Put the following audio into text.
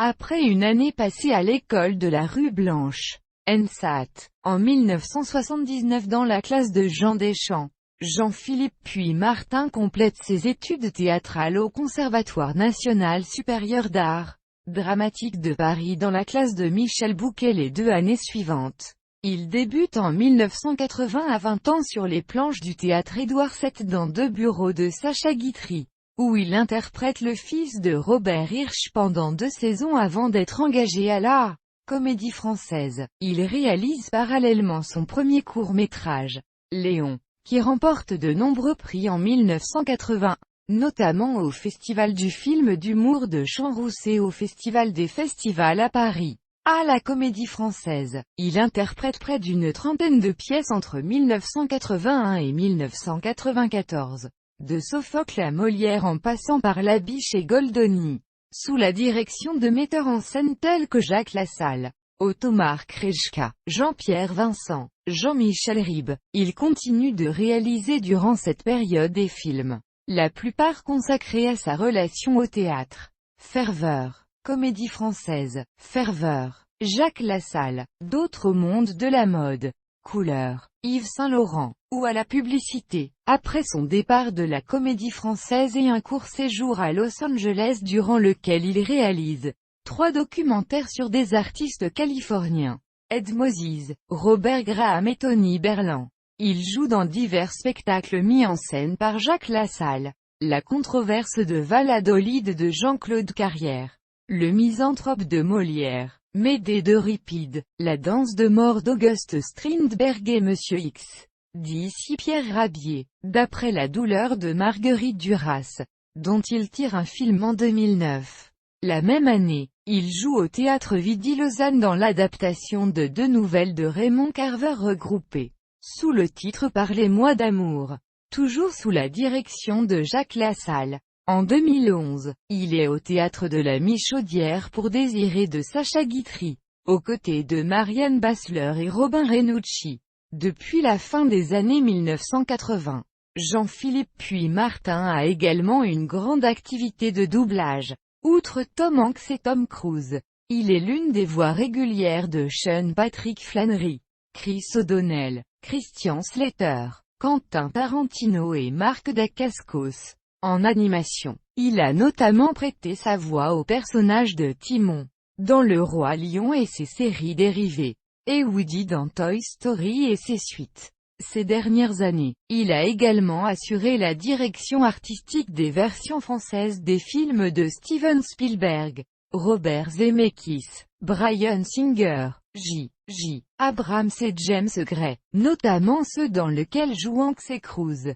Après une année passée à l'école de la rue Blanche, ENSAT, en 1979 dans la classe de Jean Deschamps, Jean-Philippe puis Martin complète ses études théâtrales au Conservatoire national supérieur d'art dramatique de Paris dans la classe de Michel Bouquet les 2 années suivantes. Il débute en 1980 à 20 ans sur les planches du théâtre Édouard VII dans 2 bureaux de Sacha Guitry, où il interprète le fils de Robert Hirsch pendant 2 saisons avant d'être engagé à la Comédie Française. Il réalise parallèlement son premier court-métrage, Léon, qui remporte de nombreux prix en 1980, notamment au Festival du film d'humour de Champs-Rousse et au Festival des festivals à Paris. À la Comédie Française, il interprète près d'une trentaine de pièces entre 1981 et 1994, de Sophocle à Molière en passant par Labiche et Goldoni, sous la direction de metteurs en scène tels que Jacques Lassalle, Ottomar Krejka, Jean-Pierre Vincent, Jean-Michel Ribes. Il continue de réaliser durant cette période des films, la plupart consacrés à sa relation au théâtre. Ferveur, Comédie Française, Ferveur, Jacques Lassalle, D'autres mondes de la mode, Couleur, Yves Saint-Laurent, ou à la publicité. Après son départ de la Comédie Française et un court séjour à Los Angeles durant lequel il réalise 3 documentaires sur des artistes californiens, Ed Moses, Robert Graham et Tony Berland. Il joue dans divers spectacles mis en scène par Jacques Lassalle. La controverse de Valladolid de Jean-Claude Carrière, Le misanthrope de Molière, Médée d'Euripide, La danse de mort d'Auguste Strindberg et Monsieur X, dit ici Pierre Rabier, d'après La douleur de Marguerite Duras, dont il tire un film en 2009. La même année, il joue au Théâtre Vidi Lausanne dans l'adaptation de 2 nouvelles de Raymond Carver regroupées, sous le titre Parlez-moi d'amour, toujours sous la direction de Jacques Lassalle. En 2011, il est au Théâtre de la Michaudière pour Désiré de Sacha Guitry, aux côtés de Marianne Bassler et Robin Renucci. Depuis la fin des années 1980, Jean-Philippe puis Martin a également une grande activité de doublage. Outre Tom Hanks et Tom Cruise, il est l'une des voix régulières de Sean Patrick Flanery, Chris O'Donnell, Christian Slater, Quentin Tarantino et Marc Dacascos. En animation, il a notamment prêté sa voix au personnage de Timon, dans Le Roi Lion et ses séries dérivées, et Woody dans Toy Story et ses suites. Ces dernières années, il a également assuré la direction artistique des versions françaises des films de Steven Spielberg, Robert Zemeckis, Bryan Singer, J.J. Abrams et James Gray, notamment ceux dans lesquels jouent Hanks et Cruise.